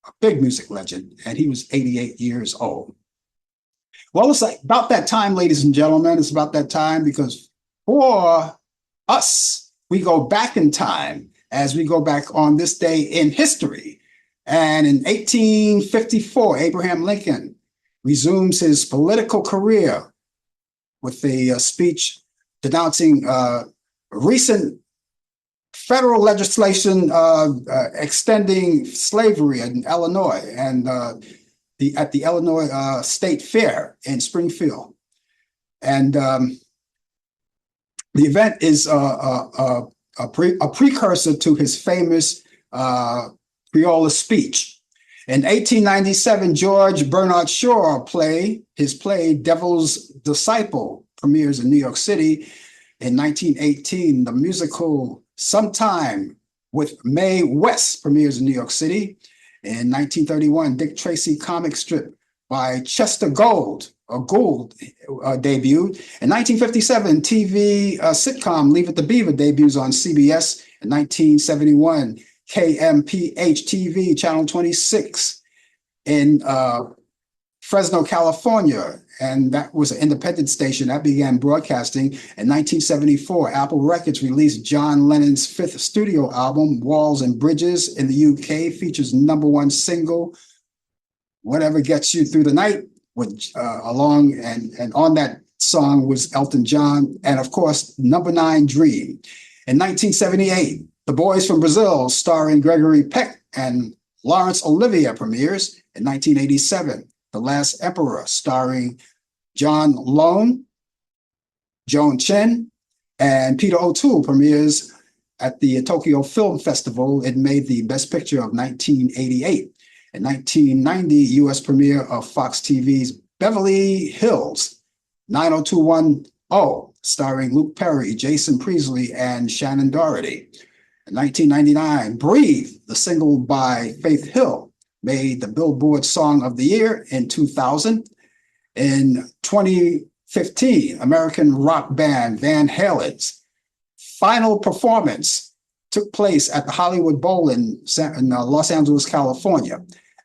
a big music legend, and he was 88 years old. Well, it's like about that time, ladies and gentlemen. It's about that time because for us, we go back in time as we go back on this day in history. And in 1854, Abraham Lincoln resumes his political career with a speech denouncing recent federal legislation extending slavery in Illinois and at the Illinois State Fair in Springfield. And the event is a precursor to his famous Creole speech. In 1897, George Bernard Shaw his play Devil's Disciple premieres in New York City. In 1918, the musical Sometime with Mae West premieres in New York City. In 1931, Dick Tracy comic strip by Chester Gould debuted. In 1957, TV sitcom Leave It to Beaver debuts on CBS. In 1971, KMPH TV, Channel 26 in Fresno, California. And that was an independent station that began broadcasting. In 1974, Apple Records released John Lennon's 5th studio album, Walls and Bridges, in the UK, features #1 single, Whatever Gets You Through the Night, which along and on that song was Elton John, and of course, #9 Dream. In 1978, The Boys from Brazil, starring Gregory Peck and Laurence Olivier, premieres. In 1987, The Last Emperor, starring John Lone, Joan Chen, and Peter O'Toole, premieres at the Tokyo Film Festival. It made the Best Picture of 1988. In 1990, U.S. premiere of Fox TV's Beverly Hills 90210, starring Luke Perry, Jason Priestley, and Shannon Doherty. In 1999, Breathe, the single by Faith Hill, made the Billboard Song of the Year. In 2000. In 2015, American rock band Van Halen's final performance took place at the Hollywood Bowl in Los Angeles, California.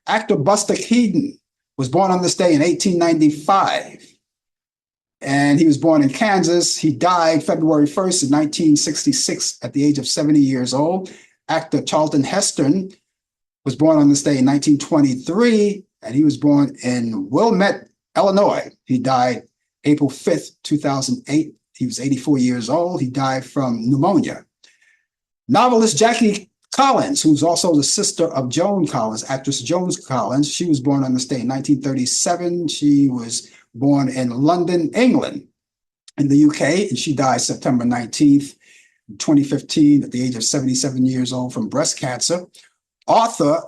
Actor Buster Keaton was born on this day in 1895. And he was born in Kansas. He died February 1st in 1966 at the age of 70 years old. Actor Charlton Heston was born on this day in 1923, and he was born in Wilmette, Illinois. He died April 5th, 2008. He was 84 years old. He died from pneumonia. Novelist Jackie Collins, who's also the sister of Joan Collins, actress Joan Collins, she was born on this day in 1937. She was born in London, England, in the UK, and she died September 19th, 2015, at the age of 77 years old from breast cancer. Author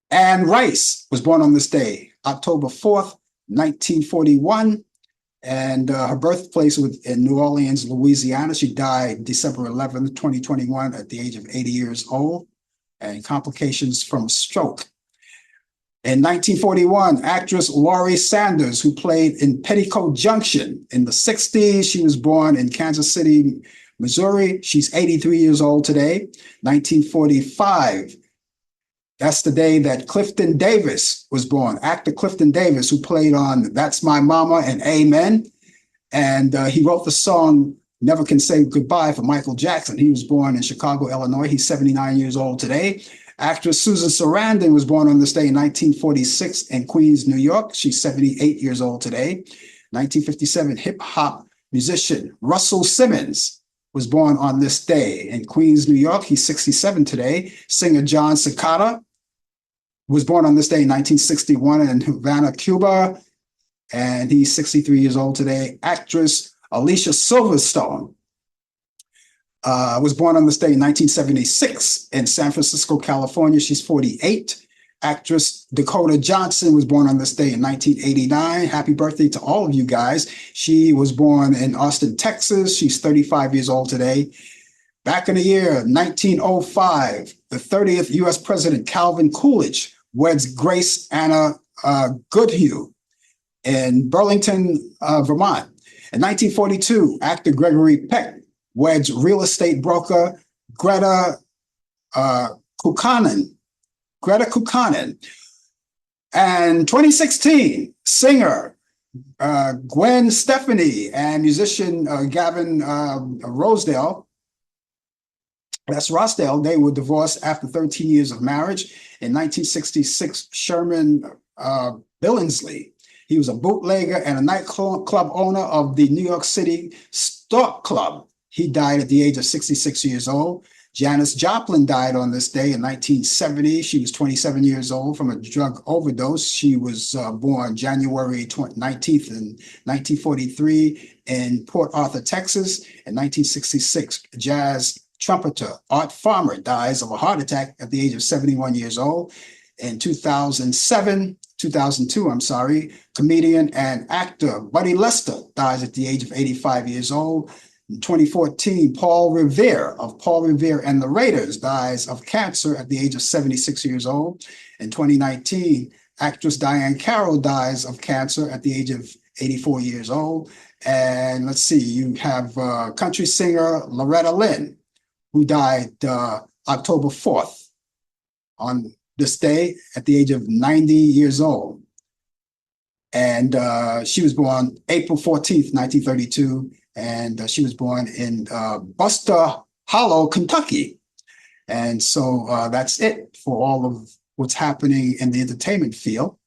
Anne Rice was born on this day, October 4th, 1941, and her birthplace was in New Orleans, Louisiana. She died December 11th, 2021, at the age of 80 years old, and complications from a stroke. In 1941, actress Laurie Sanders, who played in Petticoat Junction in the 60s, she was born in Kansas City, Missouri. She's 83 years old today. 1945, that's the day that Clifton Davis was born. Actor Clifton Davis, who played on That's My Mama and Amen. And he wrote the song Never Can Say Goodbye for Michael Jackson. He was born in Chicago, Illinois. He's 79 years old today. Actress Susan Sarandon was born on this day in 1946 in Queens, New York. She's 78 years old today. 1957, hip-hop musician Russell Simmons was born on this day in Queens, New York. He's 67 today. Singer John Cicada was born on this day in 1961 in Havana, Cuba, and he's 63 years old today. Actress Alicia Silverstone was born on this day in 1976 in San Francisco, California. She's 48. Actress Dakota Johnson was born on this day in 1989. Happy birthday to all of you guys. She was born in Austin, Texas. She's 35 years old today. Back in the year 1905, the 30th U.S. President Calvin Coolidge weds Grace Anna Goodhue in Burlington, Vermont. In 1942, actor Gregory Peck weds real estate broker Greta Kukkonen. And 2016, singer Gwen Stefani and musician Gavin Rossdale, they were divorced after 13 years of marriage. In 1966, Sherman Billingsley, he was a bootlegger and a nightclub owner of the New York City Stork Club. He died at the age of 66 years old. Janis Joplin died on this day in 1970. She was 27 years old from a drug overdose. She was born January 19th in 1943 in Port Arthur, Texas. In 1966, jazz trumpeter Art Farmer dies of a heart attack at the age of 71 years old. In 2002, comedian and actor Buddy Lester dies at the age of 85 years old. In 2014, Paul Revere of Paul Revere and the Raiders dies of cancer at the age of 76 years old. In 2019, actress Diane Carroll dies of cancer at the age of 84 years old. And let's see, you have country singer Loretta Lynn, who died October 4th on this day at the age of 90 years old. And she was born April 14th, 1932. And she was born in Buster Hollow, Kentucky. And so that's it for all of what's happening in the entertainment field.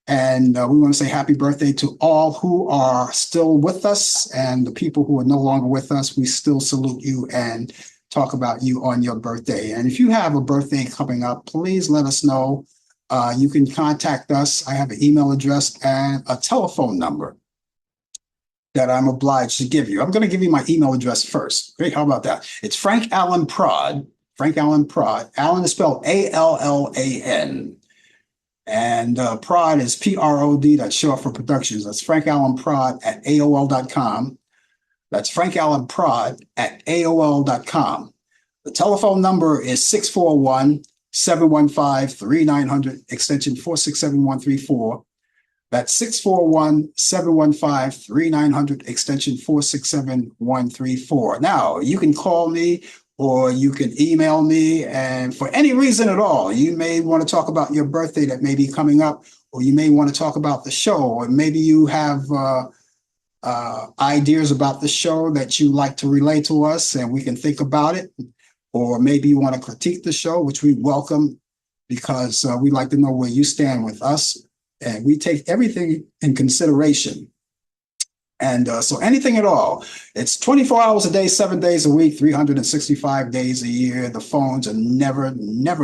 And we want to say happy birthday to all who are still with us, and the people who are no longer with us. We still salute you and talk about you on your birthday. And if you have a birthday coming up, please let us know. You can contact us. I have an email address and a telephone number that I'm obliged to give you. I'm going to give you my email address first. Great, how about that? It's Frank Allan Prod. Frank Allan Prod. Allan is spelled Allan. And Prod is PROD, that's short for productions. That's Frank Allan Prod at AOL.com. That's Frank Allan Prod at AOL.com. The telephone number is 641-715-3900, extension 467134. That's 641-715-3900, extension 467134. Now, you can call me or you can email me, and for any reason at all, you may want to talk about your birthday that may be coming up, or you may want to talk about the show, or maybe you have ideas about the show that you like to relay to us and we can think about it. Or maybe you want to critique the show, which we welcome, because we like to know where you stand with us. And we take everything in consideration. And so anything at all, it's 24 hours a day, 7 days a week, 365 days a year. The phones are never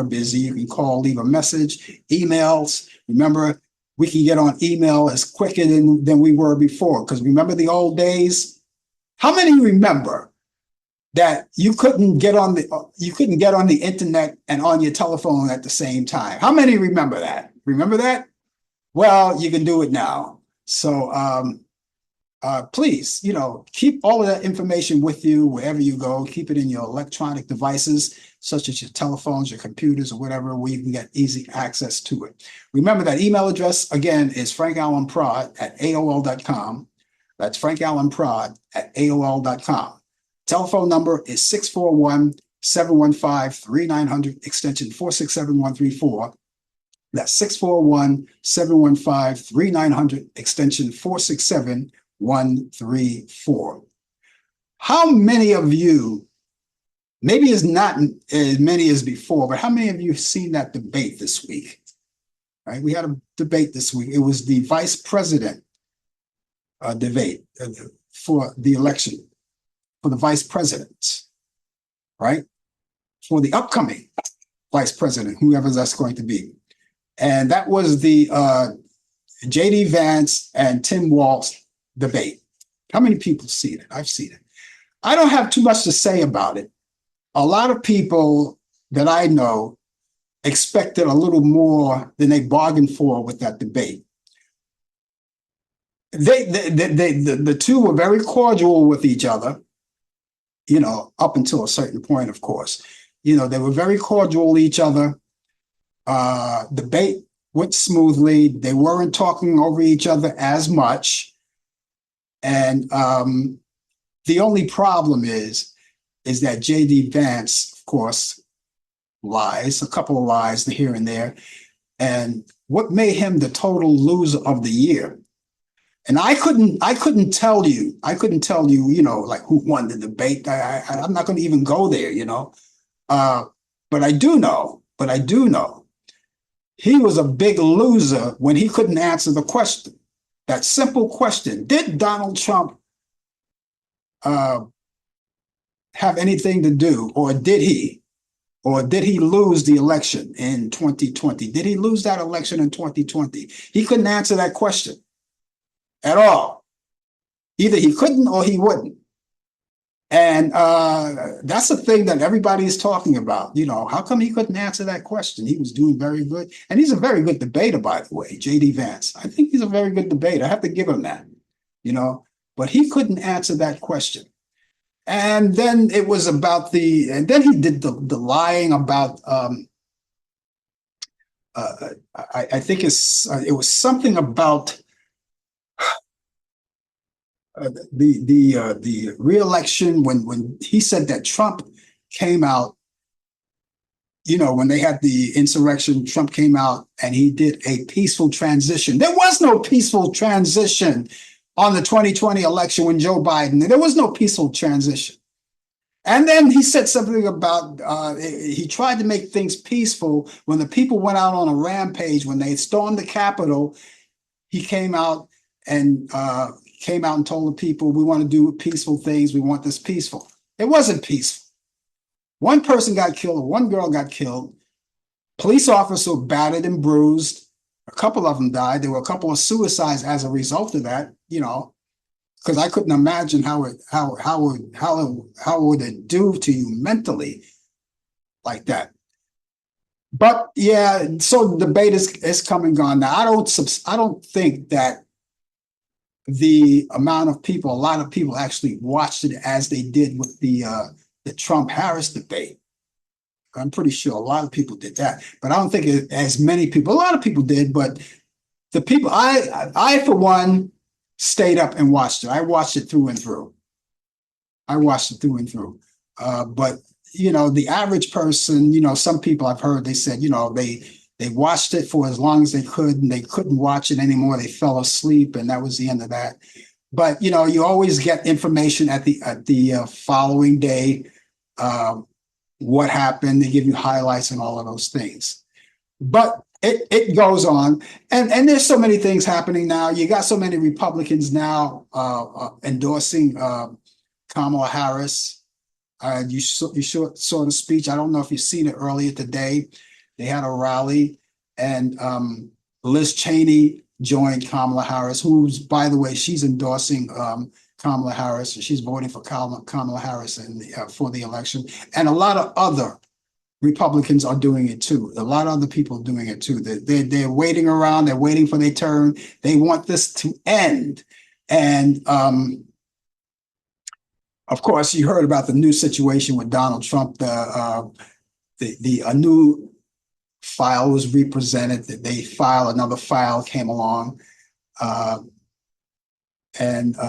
busy. You can call, leave a message, emails. Remember, we can get on email as quicker than we were before. Because remember the old days? How many remember that you couldn't get on the internet and on your telephone at the same time? How many remember that? Remember that? Well, you can do it now. So please, keep all of that information with you wherever you go. Keep it in your electronic devices, such as your telephones, your computers, or whatever, where you can get easy access to it. Remember that email address, again, is frankallenprod@aol.com. That's frankallenprod@aol.com. Telephone number is 641-715-3900, extension 467134. That's 641-715-3900, extension 467134. How many of you, maybe it's not as many as before, but how many of you have seen that debate this week? Right? We had a debate this week. It was the vice president debate for the election, for the vice president, right? For the upcoming vice president, whoever that's going to be. And that was the J.D. Vance and Tim Walz debate. How many people see it? I've seen it. I don't have too much to say about it. A lot of people that I know expected a little more than they bargained for with that debate. The two were very cordial with each other, up until a certain point, of course. They were very cordial with each other. Debate went smoothly. They weren't talking over each other as much. And the only problem is that J.D. Vance, of course, lies, a couple of lies here and there. And what made him the total loser of the year? And I couldn't tell you, like who won the debate. I'm not going to even go there, but I do know he was a big loser when he couldn't answer the question. That simple question: did Donald Trump have anything to do, or did he lose the election in 2020? Did he lose that election in 2020? He couldn't answer that question at all. Either he couldn't or he wouldn't. And that's the thing that everybody is talking about. How come he couldn't answer that question? He was doing very good. And he's a very good debater, by the way, J.D. Vance. I think he's a very good debater. I have to give him that, but he couldn't answer that question. And then it was about and then he did the lying about, I think it was something about the re-election when he said that Trump came out, when they had the insurrection, Trump came out and he did a peaceful transition. There was no peaceful transition on the 2020 election when Joe Biden, there was no peaceful transition. And then he said something about, he tried to make things peaceful when the people went out on a rampage, when they stormed the Capitol. He came out and told the people, we want to do peaceful things. We want this peaceful. It wasn't peaceful. One person got killed, one girl got killed. Police officers were battered and bruised. A couple of them died. There were a couple of suicides as a result of that, because I couldn't imagine how would it do to you mentally like that. But yeah, so the debate is come and gone now. I don't think that the amount of people, a lot of people actually watched it as they did with the Trump-Harris debate. I'm pretty sure a lot of people did that, but I don't think as many people. A lot of people did, but the people, I for one stayed up and watched it. I watched it through and through. I watched it through and through. But you know, the average person, you know, some people I've heard, they said, you know, they watched it for as long as they could, and they couldn't watch it anymore. They fell asleep, and that was the end of that. But you know, you always get information at the following day, what happened. They give you highlights and all of those things. But it goes on, and there's so many things happening now. You got so many Republicans now endorsing Kamala Harris. You saw the speech. I don't know if you've seen it earlier today. They had a rally, and Liz Cheney joined Kamala Harris, who's, by the way, she's endorsing Kamala Harris. She's voting for Kamala Harris for the election, and a lot of other Republicans are doing it too. A lot of other people are doing it too. They're waiting around. They're waiting for their turn. They want this to end, and of course, you heard about the new situation with Donald Trump. A new file was represented. Another file came along,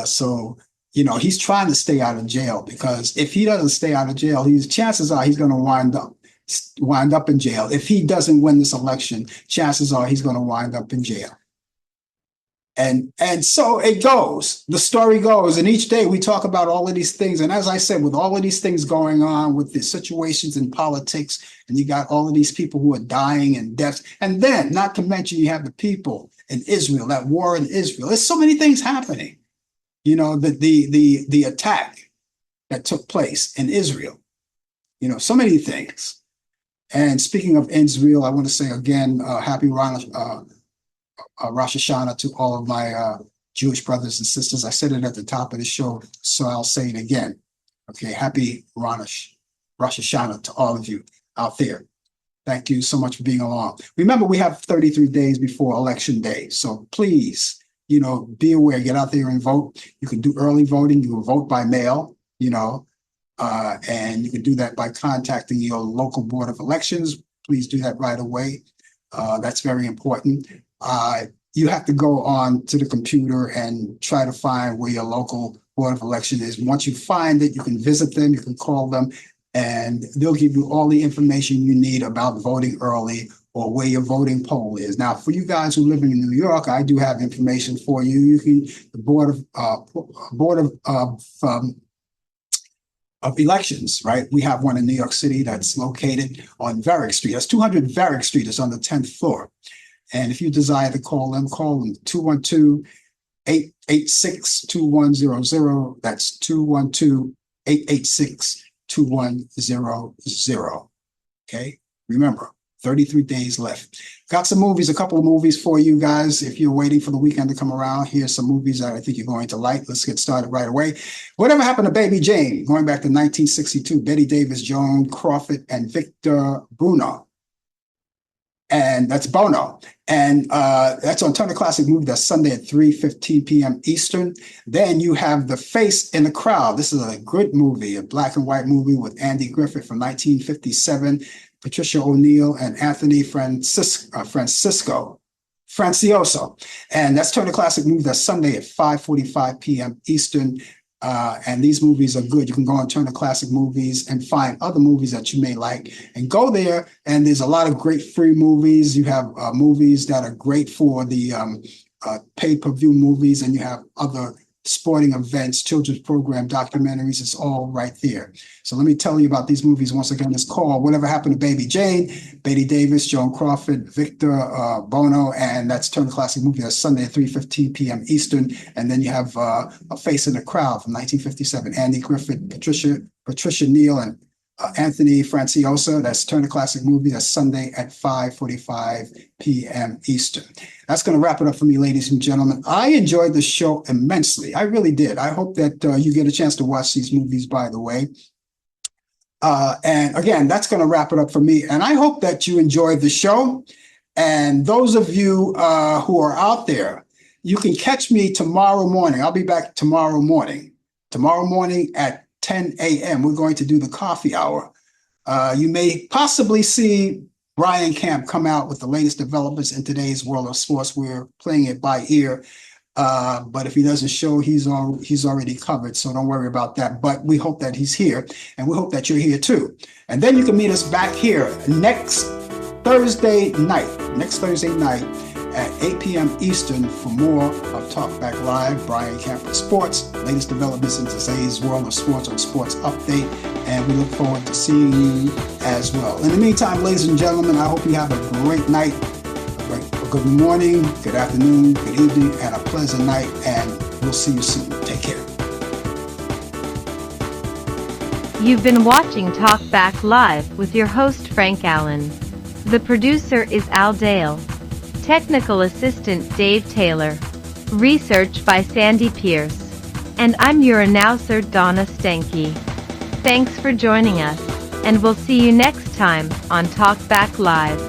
so you know, he's trying to stay out of jail, because if he doesn't stay out of jail, chances are he's going to wind up in jail. If he doesn't win this election, chances are he's going to wind up in jail. And so it goes, the story goes, and each day we talk about all of these things. And as I said, with all of these things going on, with the situations in politics, and you got all of these people who are dying and deaths, and then not to mention you have the people in Israel, that war in Israel. There's so many things happening. You know, the attack that took place in Israel. You know, so many things. And speaking of Israel, I want to say again, happy Rosh Hashanah to all of my Jewish brothers and sisters. I said it at the top of the show, so I'll say it again. Okay, happy Rosh Hashanah to all of you out there. Thank you so much for being along. Remember, we have 33 days before Election Day, so please, you know, be aware, get out there and vote. You can do early voting, you can vote by mail, you know, and you can do that by contacting your local Board of Elections. Please do that right away. That's very important. You have to go on to the computer and try to find where your local Board of Election is. Once you find it, you can visit them, you can call them, and they'll give you all the information you need about voting early or where your voting poll is. Now, for you guys who live in New York, I do have information for you. You can, the Board of Elections, right? We have one in New York City that's located on Varick Street. That's 200 Varick Street. It's on the 10th floor. And if you desire to call them 212-886-2100. That's 212-886-2100. Okay, remember, 33 days left. Got some movies, a couple of movies for you guys. If you're waiting for the weekend to come around, here's some movies that I think you're going to like. Let's get started right away. Whatever Happened to Baby Jane, going back to 1962, Betty Davis, Joan Crawford, and Victor Bruno. And that's Bono. And that's on Turner Classic Movie. That's Sunday at 3:15 p.m. Eastern. Then you have The Face in the Crowd. This is a good movie, a black and white movie with Andy Griffith from 1957, Patricia O'Neill, and Anthony Francioso. And that's Turner Classic Movie. That's Sunday at 5:45 p.m. Eastern. And these movies are good. You can go on Turner Classic Movies and find other movies that you may like and go there. And there's a lot of great free movies. You have movies that are great for the pay-per-view movies, and you have other sporting events, children's program, documentaries. It's all right there. So let me tell you about these movies once again. It's called Whatever Happened to Baby Jane, Betty Davis, Joan Crawford, Victor Bono, and that's Turner Classic Movie. That's Sunday at 3:15 p.m. Eastern. And then you have A Face in the Crowd from 1957, Andy Griffith, Patricia Neal, and Anthony Francioso. That's Turner Classic Movie. That's Sunday at 5:45 p.m. Eastern. That's going to wrap it up for me, ladies and gentlemen. I enjoyed the show immensely. I really did. I hope that you get a chance to watch these movies, by the way. And again, that's going to wrap it up for me. And I hope that you enjoyed the show. And those of you who are out there, you can catch me tomorrow morning. I'll be back tomorrow morning. Tomorrow morning at 10 a.m. We're going to do the coffee hour. You may possibly see Brian Camp come out with the latest developments in today's world of sports. We're playing it by ear. But if he doesn't show, he's already covered. So don't worry about that. But we hope that he's here, and we hope that you're here too. And then you can meet us back here next Thursday night at 8 p.m. Eastern for more of Talk Back Live. Brian Camp with Sports, latest developments in today's world of sports on Sports Update. And we look forward to seeing you as well. In the meantime, ladies and gentlemen, I hope you have a great night. Good morning, good afternoon, good evening, and a pleasant night, and we'll see you soon. Take care. You've been watching Talk Back Live with your host Frank Allan. The producer is Al Dale. Technical assistant Dave Taylor. Research by Sandy Pierce. And I'm your announcer Donna Stenke. Thanks for joining us, and we'll see you next time on Talk Back Live.